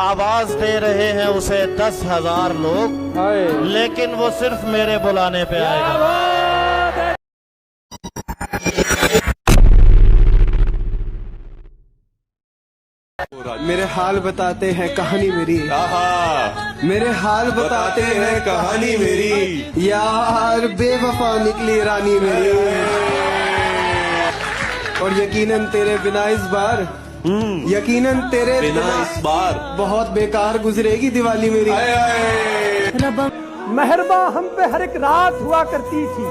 आवाज दे रहे हैं उसे 10,000 लोग, लेकिन वो सिर्फ मेरे बुलाने पे आएगा। मेरे हाल बताते हैं कहानी मेरी, मेरे हाल बताते हैं कहानी मेरी, यार बेवफा निकली रानी मेरी। और यकीनन तेरे बिना इस बार, यकीनन तेरे बिना इस बार बहुत बेकार गुजरेगी दिवाली मेरी। मेहरबा हम पे हर एक रात हुआ करती थी,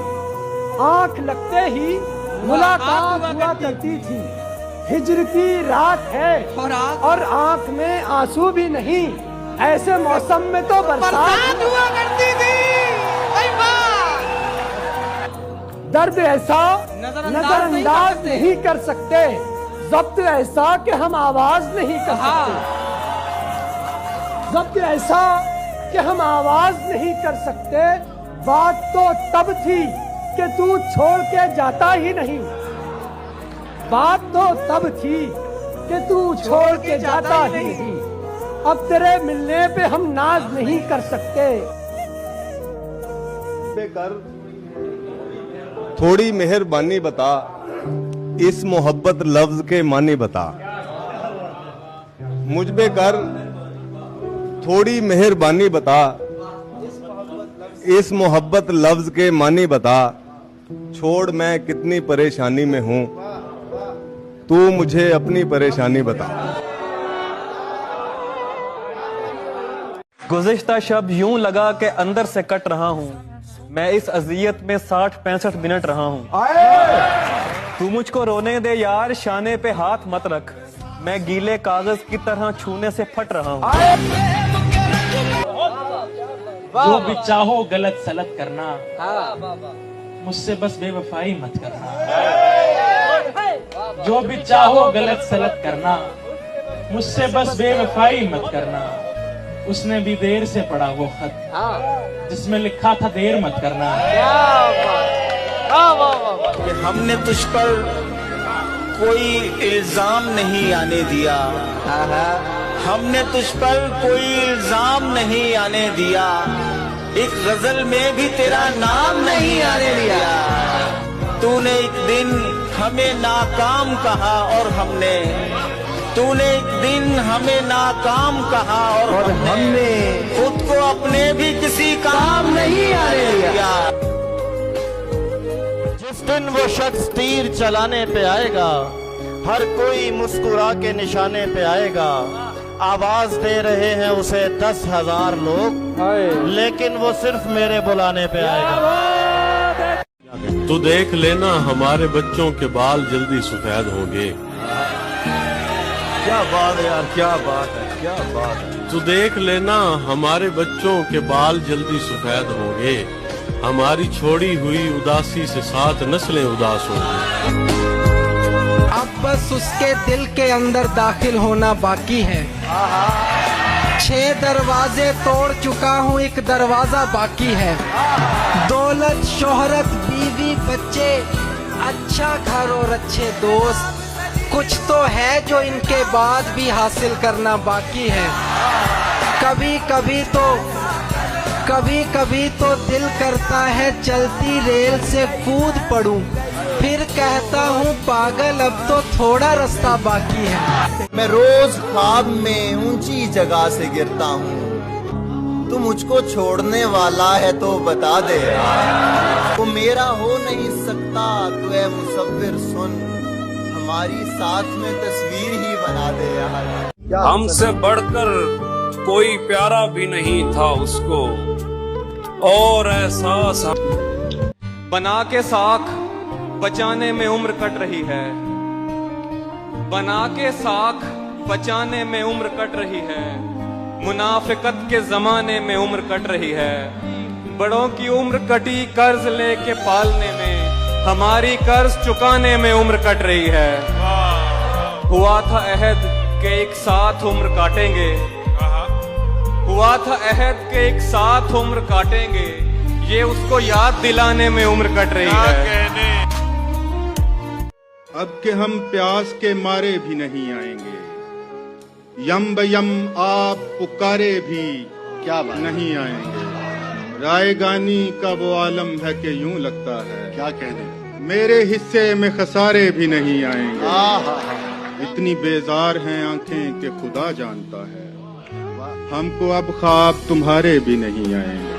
आंख लगते ही मुलाकात हुआ करती थी। हिजर की रात है और आंख में आंसू भी नहीं, ऐसे मौसम में तो बरसात हुआ करती थी। दर्द ऐसा नजरअंदाज नहीं कर सकते, जब्त ऐसा कि हम आवाज नहीं कर सकते, जब्त ऐसा कि हम आवाज नहीं कर सकते। बात तो तब थी कि तू छोड़ के जाता ही नहीं, बात तो तब थी कि तू छोड़ के जाता ही नहीं। अब तेरे मिलने पे हम नाज नहीं कर सकते। कर थोड़ी मेहरबानी बता, इस मोहब्बत लफ्ज के मानी बता। मुझ पे कर थोड़ी मेहरबानी बता, इस मोहब्बत लफ्ज के मानी बता। छोड़ मैं कितनी परेशानी में हूँ, तू मुझे अपनी परेशानी बता। गुज़िश्ता शब यूं लगा के अंदर से कट रहा हूँ, मैं इस अजियत में 60-65 मिनट रहा हूँ। तू मुझको रोने दे यार, शाने पे हाथ मत रख, मैं गीले कागज की तरह छूने से फट रहा हूँ। जो भी चाहो गलत सलत करना, मुझसे बस बेवफाई मत करना। जो भी चाहो गलत सलत करना, मुझसे बस बेवफाई मत करना। उसने भी देर से पढ़ा वो खत जिसमें लिखा था देर मत करना। कि हमने तुझ पर कोई इल्जाम नहीं आने दिया, हमने तुझ पर कोई इल्जाम नहीं आने दिया, एक गजल में भी तेरा नाम नहीं आने दिया। तूने एक दिन हमें नाकाम कहा और हमने, तूने एक दिन हमें नाकाम कहा और हमने खुद को अपने भी किसी काम नहीं आने दिया। जिस दिन वो शख्स तीर चलाने पे आएगा, हर कोई मुस्कुरा के निशाने पे आएगा। आवाज दे रहे हैं उसे 10,000 लोग, लेकिन वो सिर्फ मेरे बुलाने पे आएगा। तो देख लेना हमारे बच्चों के बाल जल्दी सफेद होंगे। क्या बात है यार, क्या बात है, क्या बात है। तो देख लेना हमारे बच्चों के बाल जल्दी सफेद होंगे, हमारी छोड़ी हुई उदासी से 7 नस्लें उदास होंगी। अब बस उसके दिल के अंदर दाखिल होना बाकी है। 6 दरवाजे तोड़ चुका हूँ, एक दरवाजा बाकी है। दौलत, शोहरत, बीवी, बच्चे, अच्छा घर और अच्छे दोस्त, कुछ तो है जो इनके बाद भी हासिल करना बाकी है। कभी कभी तो दिल करता है चलती रेल से कूद पड़ूं, फिर कहता हूँ पागल अब तो थोड़ा रास्ता बाकी है। मैं रोज ख्वाब में ऊंची जगह से गिरता हूँ, तू मुझको छोड़ने वाला है तो बता दे यार। तो मेरा हो नहीं सकता तू ऐ मुसव्विर सुन, हमारी साथ में तस्वीर ही बना दे यार। हमसे बढ़कर कोई प्यारा भी नहीं था उसको, और एहसास बना के साख बचाने में उम्र कट रही है, बना के साख बचाने में उम्र कट रही है। मुनाफिकत के जमाने में उम्र कट रही है, बड़ों की उम्र कटी कर्ज लेके पालने में, हमारी कर्ज चुकाने में उम्र कट रही है। हुआ था अहद के एक साथ उम्र काटेंगे, हुआ था अहद के एक साथ उम्र काटेंगे, ये उसको याद दिलाने में उम्र कट रही है। अब के हम प्यास के मारे भी नहीं आएंगे, यम बयम आप पुकारे भी क्या नहीं आएंगे। रायगानी का वो आलम है कि यूं लगता है क्या कहने मेरे हिस्से में खसारे भी नहीं आएंगे। इतनी बेजार हैं आंखें कि खुदा जानता है हमको अब ख्वाब तुम्हारे भी नहीं आएंगे।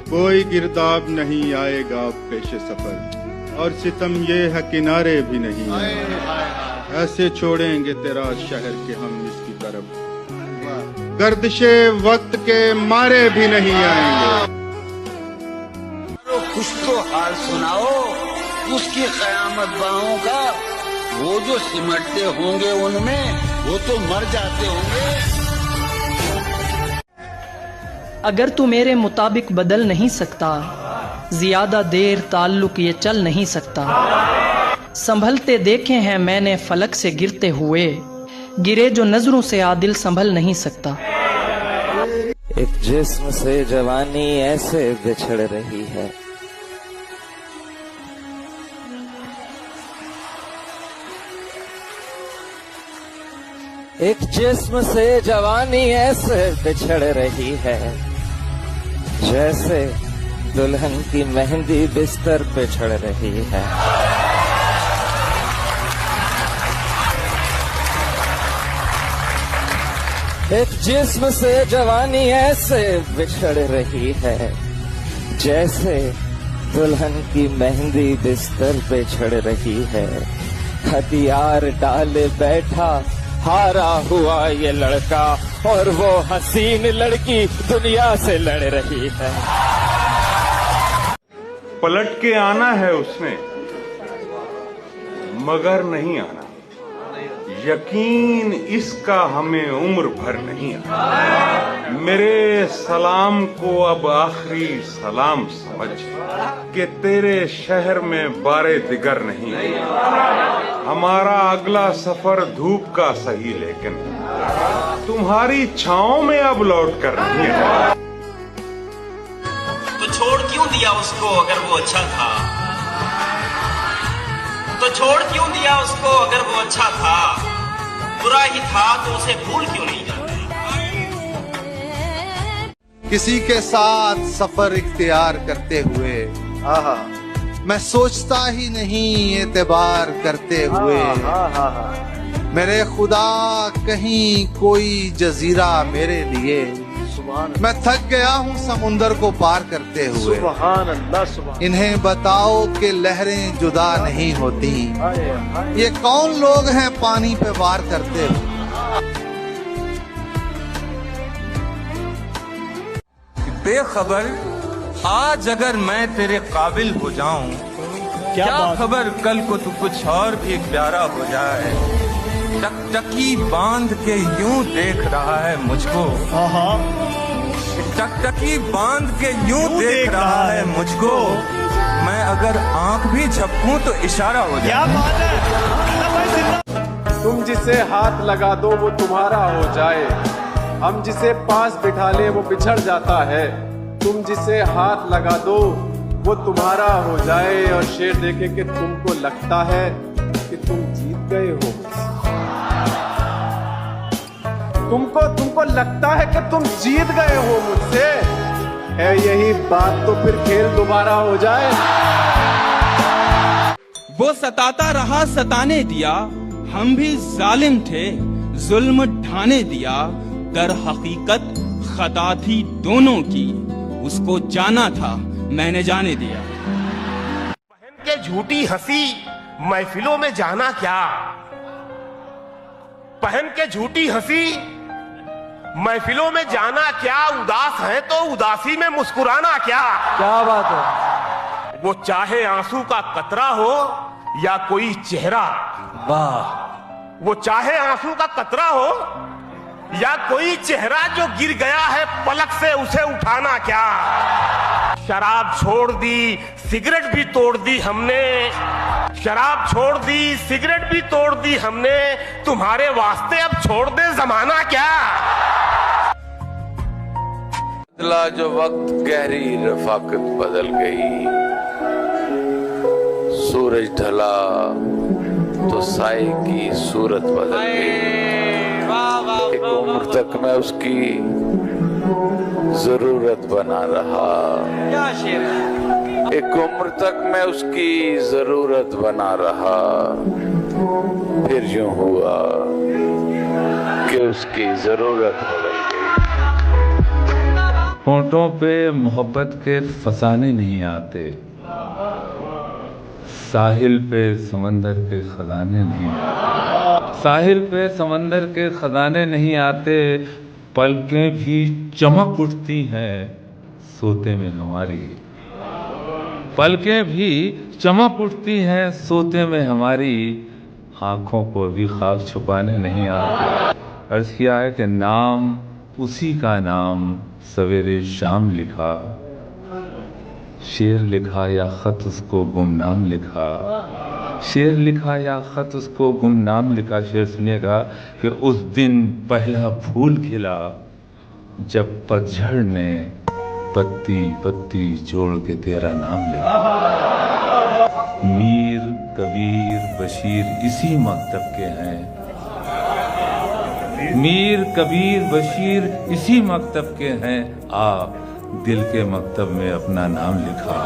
कोई गिरदाब नहीं आएगा पेशे सफर और सितम ये है किनारे भी नहीं आएंगे। ऐसे छोड़ेंगे तेरा शहर के हम इसकी तरफ गर्दिशे वक्त के मारे भी नहीं आएंगे। कुछ तो हाल सुनाओ उसकी कयामत बाहों का। वो जो सिमटते होंगे उनमें वो तो मर जाते होंगे। अगर तू मेरे मुताबिक बदल नहीं सकता, ज्यादा देर ताल्लुक ये चल नहीं सकता। संभलते देखे हैं मैंने फलक से गिरते हुए, गिरे जो नजरों से आदिल संभल नहीं सकता। एक जिस्म से जवानी ऐसे बिछड़ रही है, एक जिस्म से जवानी ऐसे बिछड़ रही है, जैसे दुल्हन की मेहंदी बिस्तर पे चढ़ रही है। एक जिस्म से जवानी ऐसे बिछड़ रही है, जैसे दुल्हन की मेहंदी बिस्तर पे चढ़ रही है। हथियार डाले बैठा हारा हुआ ये लड़का, और वो हसीन लड़की दुनिया से लड़ रही है। पलट के आना है उसने मगर नहीं आना। यकीन इसका हमें उम्र भर नहीं आना। मेरे सलाम को अब आखिरी सलाम समझ कि तेरे शहर में बारे दिगर नहीं। हमारा अगला सफर धूप का सही, लेकिन तुम्हारी छांव में अब लौट कर नहीं है। तो छोड़ क्यों दिया उसको अगर वो अच्छा था? तो छोड़ क्यों दिया उसको अगर वो अच्छा था? बुरा ही था तो उसे भूल क्यों नहीं जाते? किसी के साथ सफर इख्तियार करते हुए मैं सोचता ही नहीं एतबार करते हुए, मेरे खुदा कहीं कोई जजीरा मेरे लिए। मैं थक गया हूँ समुंदर को पार करते हुए। इन्हें बताओ कि लहरें जुदा नहीं होती। ये कौन लोग हैं पानी पे वार करते हुए? बेखबर आज अगर मैं तेरे काबिल हो जाऊं, क्या खबर कल को तू कुछ और भी प्यारा हो जाए। टकटकी बांध के यूं देख रहा है मुझको, टकटकी बांध के यूं देख रहा है मुझको। मैं अगर आंख भी झपकूं तो इशारा हो जाए। तुम जिसे हाथ लगा दो वो तुम्हारा हो जाए, हम जिसे पास बिठा ले वो बिछड़ जाता है। तुम जिसे हाथ लगा दो वो तुम्हारा हो जाए, और शेर देखे कि तुमको लगता है कि तुम जीत गए हो। तुमको लगता है कि तुम जीत गए हो मुझसे, है यही बात तो फिर खेल दोबारा हो जाए। वो सताता रहा सताने दिया, हम भी जालिम थे जुल्म ढाने दिया। दर हकीकत खता थी दोनों की, उसको जाना था मैंने जाने दिया। पहन के झूठी हंसी महफिलों में जाना क्या? पहन के झूठी हंसी महफिलों में जाना क्या? उदास है तो उदासी में मुस्कुराना क्या? क्या बात है। वो चाहे आंसू का कतरा हो या कोई चेहरा, वाह। वो चाहे आंसू का कतरा हो या कोई चेहरा जो गिर गया है पलक से, उसे उठाना क्या? शराब छोड़ दी सिगरेट भी तोड़ दी हमने, शराब छोड़ दी सिगरेट भी तोड़ दी हमने। तुम्हारे वास्ते अब छोड़ दे जमाना क्या? बदला जो वक्त गहरी रफाकत बदल गई, सूरज ढला तो साए की सूरत बदल गई। तक मैं उसकी जरूरत बना रहा। क्या शेर है? एक उम्र तक मैं उसकी जरूरत बना रहा, फिर यूं हुआ कि उसकी जरूरत बदल गई। होंठों पे मोहब्बत के फसाने नहीं आते, साहिल पे समंदर के खजाने नहीं आते। साहिल पे समंदर के खजाने नहीं आते, पलकें भी चमक उठती हैं सोते में हमारी। पलकें भी चमक उठती हैं सोते में हमारी, आंखों को भी ख्वाब छुपाने नहीं आते। अर्ज़ किया है कि नाम उसी का नाम सवेरे शाम लिखा, शेर लिखा या ख़त उसको गुमनाम लिखा। शेर लिखा या ख़त उसको गुमनाम लिखा। शेर सुनिएगा कि उस दिन पहला फूल खिला जब पतझड़ ने पत्ती पत्ती जोड़ के तेरा नाम लिखा। मीर कबीर बशीर इसी मकतब के हैं, मीर कबीर बशीर इसी मकतब के हैं। आ दिल के मकतब में अपना नाम लिखा।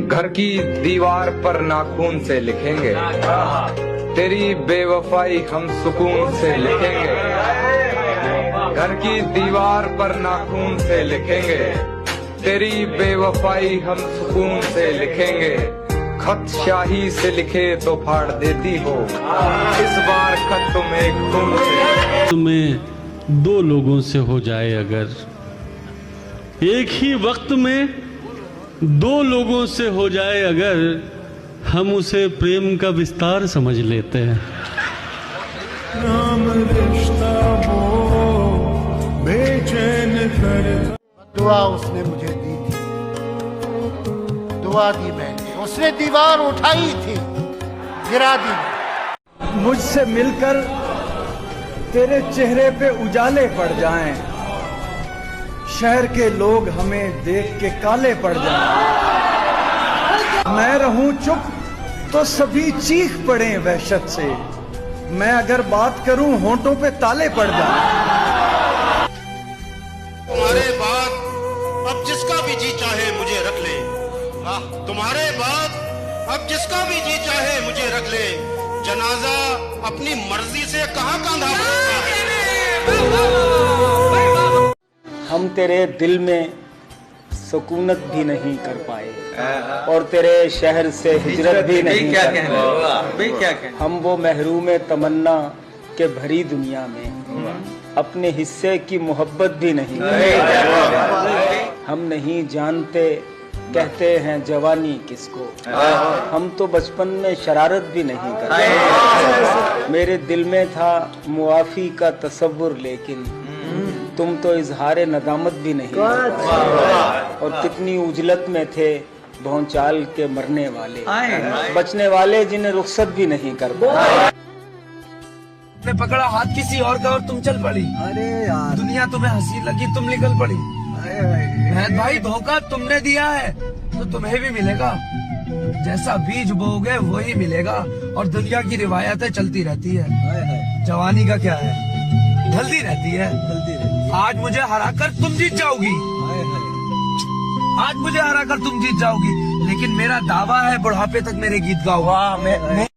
घर की दीवार पर नाखून से लिखेंगे, तेरी बेवफाई हम सुकून से लिखेंगे। घर की दीवार पर नाखून से लिखेंगे, तेरी बेवफाई हम सुकून से लिखेंगे। खत शाही से लिखे तो फाड़ देती हो, इस बार खत तुम एक खून से। तुम्हें दो लोगों से हो जाए अगर, एक ही वक्त में दो लोगों से हो जाए अगर, हम उसे प्रेम का विस्तार समझ लेते हैं। नाम रिश्ता वो बेचैन कर। दुआ उसने मुझे दी थी, दुआ दी मैंने, उसने दीवार उठाई थी, गिरा दी। मुझसे मिलकर तेरे चेहरे पे उजाले पड़ जाएं, शहर के लोग हमें देख के काले पड़ जाएं। मैं रहूं चुप तो सभी चीख पड़े वहशत से, मैं अगर बात करूं होंठों पे ताले पड़ जाएं। तुम्हारे बाद अब जिसका भी जी चाहे मुझे रख ले, तुम्हारे बाद अब जिसका भी जी चाहे मुझे रख ले। जनाजा अपनी मर्जी से कहाँ कांधा है। हम तेरे दिल में सुकूनत भी नहीं कर पाए और तेरे शहर से हिजरत भी नहीं कर पाए। हम वो महरूम तमन्ना के भरी दुनिया में अपने हिस्से की मोहब्बत भी नहीं करते। हम नहीं जानते कहते हैं जवानी किसको, हम तो बचपन में शरारत भी नहीं करते। मेरे दिल में था मुआफी का तसव्वुर, लेकिन तुम तो इजहार नदामत भी नहीं करते। और कितनी उजलत में थे भौंचाल के मरने वाले, बचने वाले जिन्हें रुखसत भी नहीं कर पाए। ने पकड़ा हाथ किसी और का और तुम चल पड़ी। अरे यार, दुनिया तुम्हें हंसी लगी, तुम निकल पड़ी। मेहद भाई, धोखा तुमने दिया है तो तुम्हें भी मिलेगा। जैसा बीज बोओगे वही मिलेगा। और दुनिया की रिवायतें चलती रहती है, जवानी का क्या है, ढलती रहती है। आज मुझे हराकर तुम जीत जाओगी, आज मुझे हराकर तुम जीत जाओगी, लेकिन मेरा दावा है बुढ़ापे तक मेरे गीत गाओ।